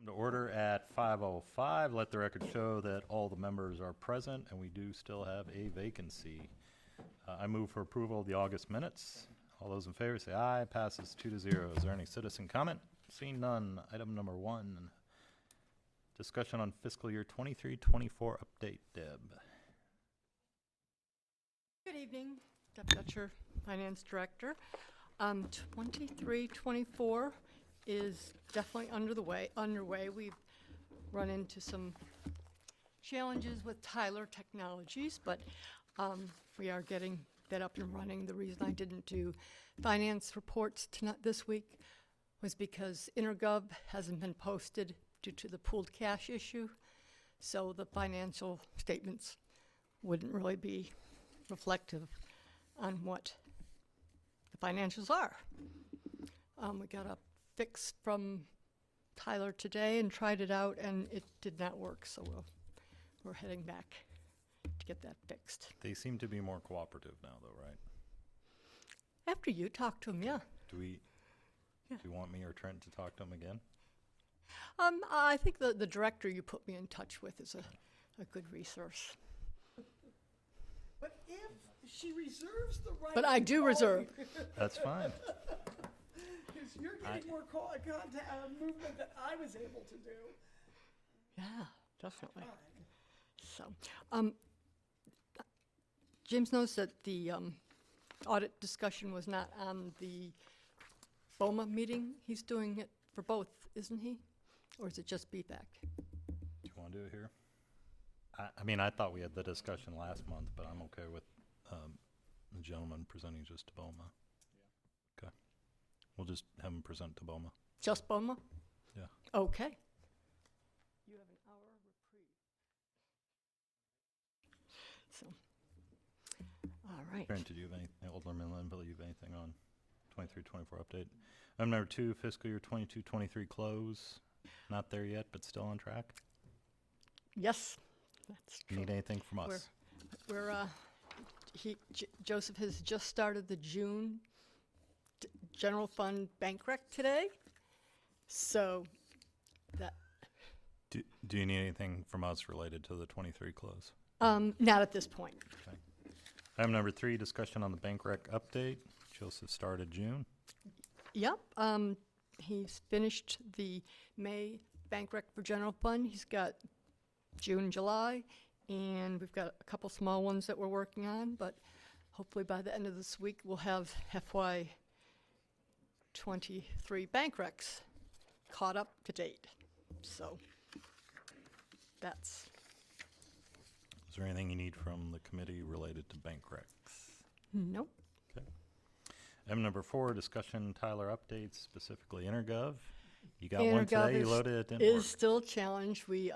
To order at 5:05. Let the record show that all the members are present and we do still have a vacancy. I move for approval of the August minutes. All those in favor say aye. Passes 2-0. Is there any citizen comment? Seeing none. Item number 1. Discussion on fiscal year 23-24 update. Deb. Good evening, Deputy Dutcher, Finance Director. 23-24 is definitely underway. We've run into some challenges with Tyler Technologies, but we are getting that up and running. The reason I didn't do finance reports this week was because InterGov hasn't been posted due to the pooled cash issue, so the financial statements wouldn't really be reflective on what the financials are. We got a fix from Tyler today and tried it out, and it did not work, so we're heading back to get that fixed. They seem to be more cooperative now, though, right? After you talk to him, yeah. Do you want me or Trent to talk to him again? I think the director you put me in touch with is a good resource. But if she reserves the right But I to do call reserve. you, That's fine. because you're getting more movement than I was able to do. Yeah, definitely. Fine. So, James knows that the audit discussion was not on the BOMA meeting. He's doing it for both, isn't he? Or is it just BFAC? Do you want to do it here? I mean, I thought we had the discussion last month, but I'm okay with the gentleman presenting just to BOMA. Yeah. Okay. We'll just have him present to BOMA. Just BOMA? Yeah. Okay. You have an hour reprieve. So, all right. Trent, did you have anything, Alderman Linville, you have anything on 23-24 update? Item number 2, fiscal year 22-23 close. Not there yet, but still on track. Yes, that's true. Need anything from us? Joseph has just started the June general fund bank rec today, so that. Do you need anything from us related to the 23 close? Not at this point. Okay. Item number 3, discussion on the bank rec update. Joseph started June. Yep. He's finished the May bank rec for general fund. He's got June and July, and we've got a couple small ones that we're working on, but hopefully by the end of this week we'll have FY 23 bank recs caught up to date. So that's. Is there anything you need from the committee related to bank recs? Nope. Okay. Item number 4, discussion Tyler updates, specifically InterGov. You got one today, you loaded it, didn't work. Is still a challenge. We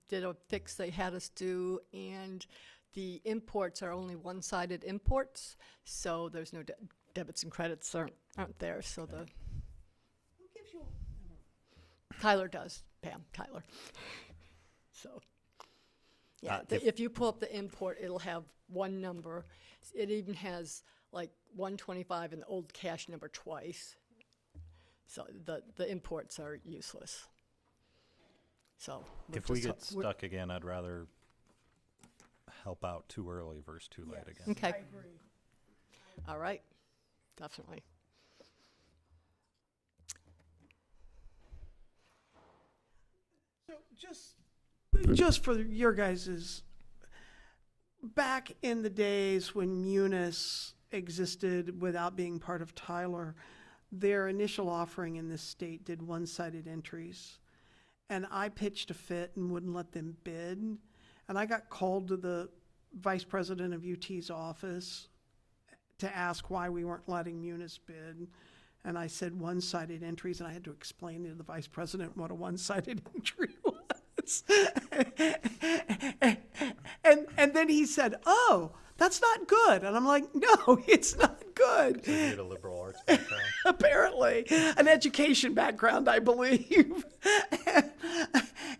did a fix they had us do, and the imports are only one-sided imports, so there's no debits and credits aren't there. So Okay. Who gives you Tyler does, Pam, Tyler. So, yeah, if you pull up the import, it'll have one number. It even has like 125 and the old cash number twice. So the imports are useless. So if we get stuck again, I'd rather help out too early versus too late again. Okay. I agree. All right, definitely. So just for your guys's, back in the days when Munis existed without being part of Tyler, their initial offering in this state did one-sided entries. And I pitched a fit and wouldn't let them bid. And I got called to the vice president of UT's office to ask why we weren't letting Munis bid. And I said one-sided entries, and I had to explain to the vice president what a one-sided entry was. and then he said, "Oh, that's not good." And I'm like, "No, it's not good." So you had a liberal arts background? Apparently, an education background, I believe.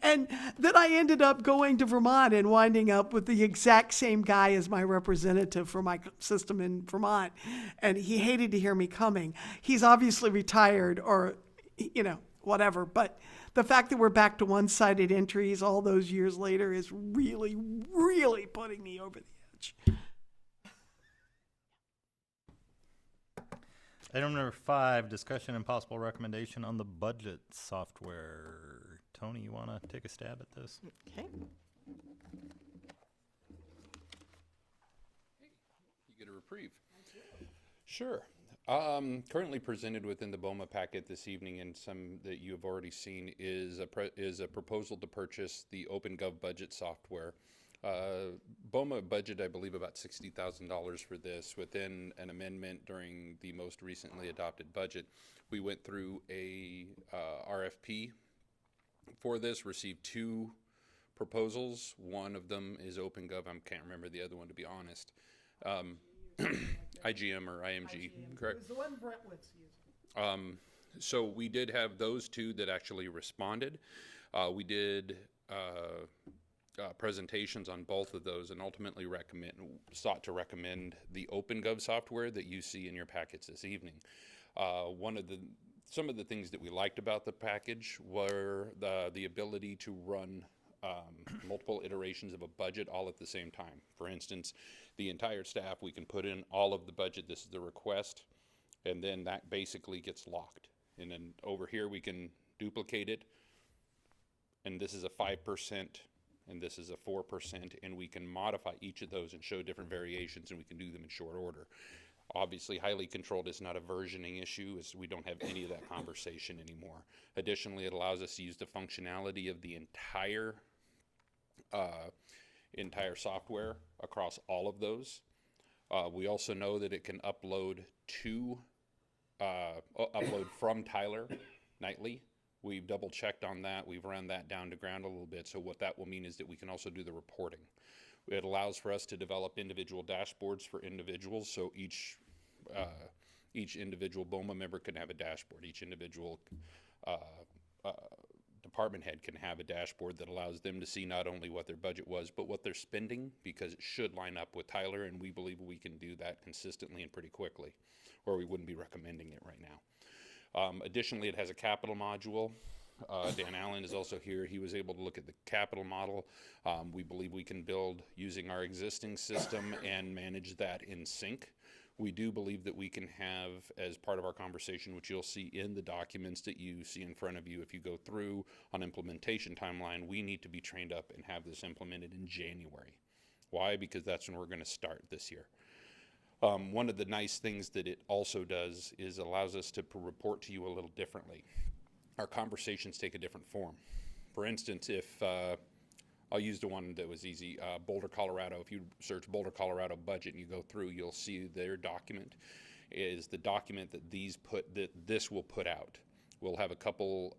And then I ended up going to Vermont and winding up with the exact same guy as my representative for my system in Vermont. And he hated to hear me coming. He's obviously retired or, whatever. But the fact that we're back to one-sided entries all those years later is really, really putting me over the edge. Item number 5, discussion and possible recommendation on the budget software. Tony, you want to take a stab at this? Okay. You get a reprieve. Sure. Currently presented within the BOMA packet this evening, and some that you have already seen, is a proposal to purchase the OpenGov budget software. BOMA budget, I believe, about $60,000 for this. Within an amendment during the most recently adopted budget, we went through a RFP for this, received 2 proposals. One of them is OpenGov. I can't remember the other one, to be honest. IGM or IMG, correct? It was the one Brentwood's using. So we did have those 2 that actually responded. We did presentations on both of those, and ultimately sought to recommend the OpenGov software that you see in your packets this evening. Some of the things that we liked about the package were the ability to run multiple iterations of a budget all at the same time. For instance, the entire staff, we can put in all of the budget, this is the request, and then that basically gets locked. And then over here we can duplicate it, and this is a 5%, and this is a 4%, and we can modify each of those and show different variations, and we can do them in short order. Obviously, highly controlled is not a versioning issue, as we don't have any of that conversation anymore. Additionally, it allows us to use the functionality of the entire software across all of those. We also know that it can upload from Tyler nightly. We've double checked on that. We've run that down to ground a little bit. So what that will mean is that we can also do the reporting. It allows for us to develop individual dashboards for individuals. So each individual BOMA member can have a dashboard. Each individual department head can have a dashboard that allows them to see not only what their budget was, but what they're spending, because it should line up with Tyler, and we believe we can do that consistently and pretty quickly, or we wouldn't be recommending it right now. Additionally, it has a capital module. Dan Allen is also here. He was able to look at the capital model. We believe we can build using our existing system and manage that in sync. We do believe that we can have, as part of our conversation, which you'll see in the documents that you see in front of you, if you go through on implementation timeline, we need to be trained up and have this implemented in January. Why? Because that's when we're going to start this year. One of the nice things that it also does is allows us to report to you a little differently. Our conversations take a different form. For instance, if I'll use the one that was easy, Boulder, Colorado. If you search Boulder, Colorado budget and you go through, you'll see their document is the document that this will put out. We'll have a couple,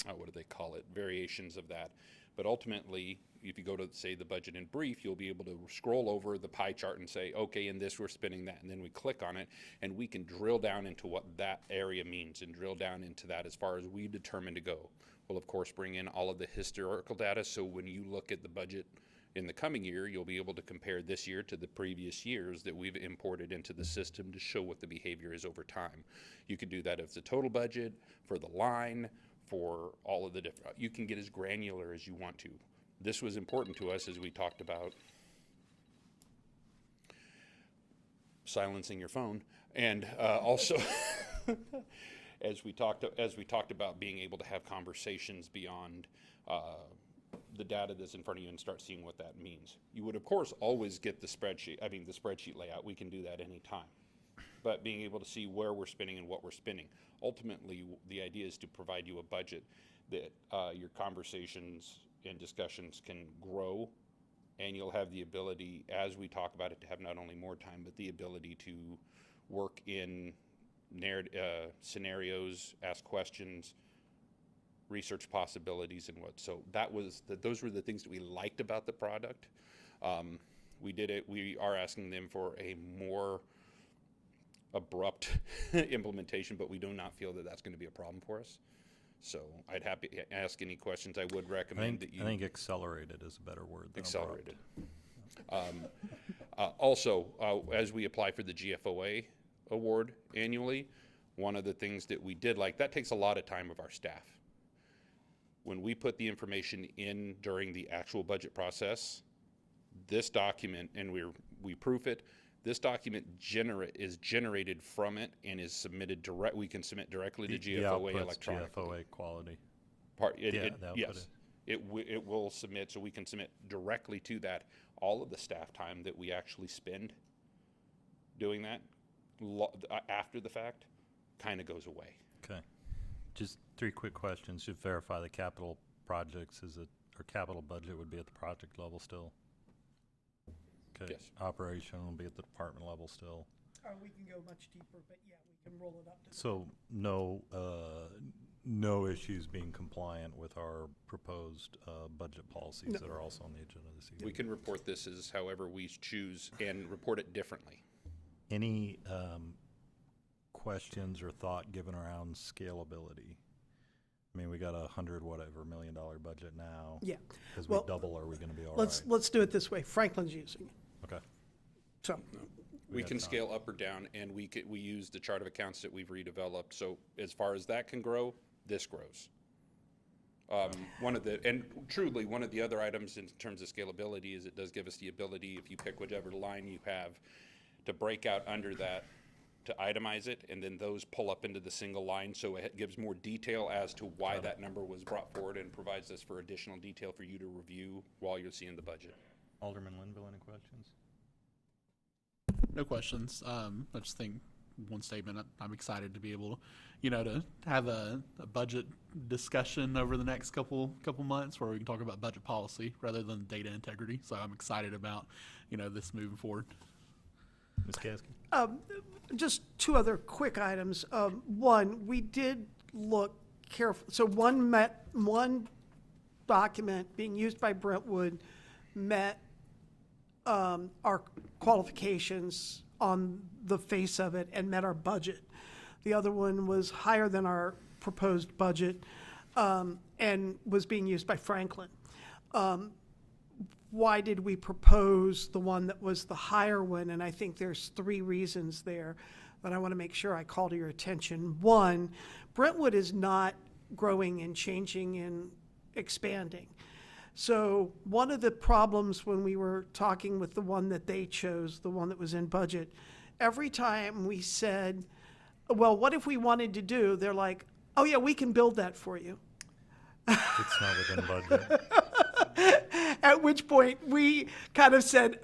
what do they call it, variations of that. But ultimately, if you go to, say, the budget in brief, you'll be able to scroll over the pie chart and say, okay, in this we're spending that, and then we click on it, and we can drill down into what that area means and drill down into that as far as we determine to go. We'll, of course, bring in all of the historical data, so when you look at the budget in the coming year, you'll be able to compare this year to the previous years that we've imported into the system to show what the behavior is over time. You can do that as the total budget, for the line, for all of the different, you can get as granular as you want to. This was important to us as we talked about silencing your phone, and also as we talked about being able to have conversations beyond the data that's in front of you and start seeing what that means. You would, of course, always get the spreadsheet layout. We can do that anytime. But being able to see where we're spending and what we're spending. Ultimately, the idea is to provide you a budget that your conversations and discussions can grow, and you'll have the ability, as we talk about it, to have not only more time, but the ability to work in scenarios, ask questions, research possibilities, and what. So those were the things that we liked about the product. We are asking them for a more abrupt implementation, but we do not feel that that's going to be a problem for us. So I'd happy to ask any questions. I would recommend that you... I think accelerated is a better word than accelerated. Also, as we apply for the GFOA award annually, one of the things that we did, like, that takes a lot of time of our staff. When we put the information in during the actual budget process, this document, and we proof it, this document is generated from it and is submitted direct. We can submit directly to The GFOA output's electronically. GFOA quality. The output Yes, is. it will submit, so we can submit directly to that. All of the staff time that we actually spend doing that after the fact kind of goes away. Okay. Just 3 quick questions. Just verify the capital projects, or capital budget would be at the project level still? Okay. Yes. Operation will be at the department level still. We can go much deeper, but yeah, we can roll it up to. So no issues being compliant with our proposed budget policies that are also on the agenda this evening. We can report this as however we choose and report it differently. Any questions or thought given around scalability? I mean, we got $100 million budget now. Yeah. As Well, we double, are we going to be all Let's right? let's do it this way. Franklin's using it, Okay. so We got can time. scale up or down, and we use the chart of accounts that we've redeveloped. So as far as that can grow, this grows. One of the other items in terms of scalability is it does give us the ability, if you pick whichever line you have, to break out under that, to itemize it, and then those pull up into the single line, so it gives more detail as to why that number was brought forward and provides us for additional detail for you to review while you're seeing the budget. Alderman Linville, any questions? No questions. I just think one statement. I'm excited to be able, to have a budget discussion over the next couple months where we can talk about budget policy rather than data integrity. So I'm excited about, this moving forward. Ms. Caskey? just 2 other quick items. One, we did look careful. So one document being used by Brentwood met our qualifications on the face of it and met our budget. The other one was higher than our proposed budget and was being used by Franklin. Why did we propose the one that was the higher one? And I think there's 3 reasons there that I want to make sure I call to your attention. One, Brentwood is not growing and changing and expanding. So one of the problems when we were talking with the one that they chose, the one that was in budget, every time we said, well, what if we wanted to do, they're like, oh yeah, we can build that for you. It's not within budget. At which point we kind of said,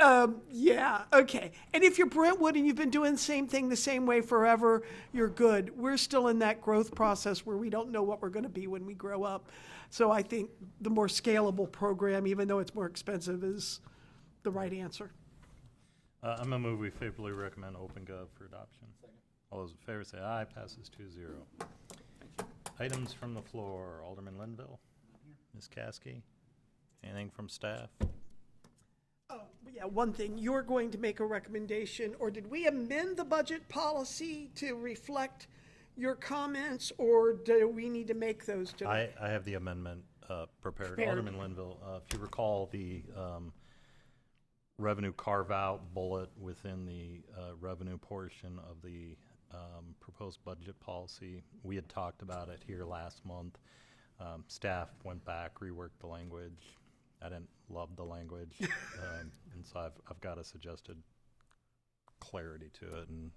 yeah, okay. And if you're Brentwood and you've been doing the same thing the same way forever, you're good. We're still in that growth process where we don't know what we're going to be when we grow up. So I think the more scalable program, even though it's more expensive, is the right answer. I'm going to move we favorably recommend OpenGov for adoption. All those in favor say aye. Passes 2-0. Items from the floor. Alderman Linville. Ms. Caskey. Anything from staff? Oh, yeah, one thing, you're going to make a recommendation, or did we amend the budget policy to reflect your comments, or do we need to make those today? I have the amendment prepared. Prepared. Alderman Linville, if you recall the revenue carve-out bullet within the revenue portion of the proposed budget policy, we had talked about it here last month. Staff went back, reworked the language. I didn't love the language, and so I've got a suggested clarity to it, and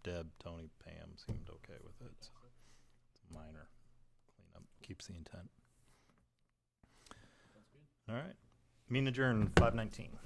Deb, Tony, Pam seemed okay with it. So it's a minor cleanup, keeps the intent. All right, meeting adjourned 5:19.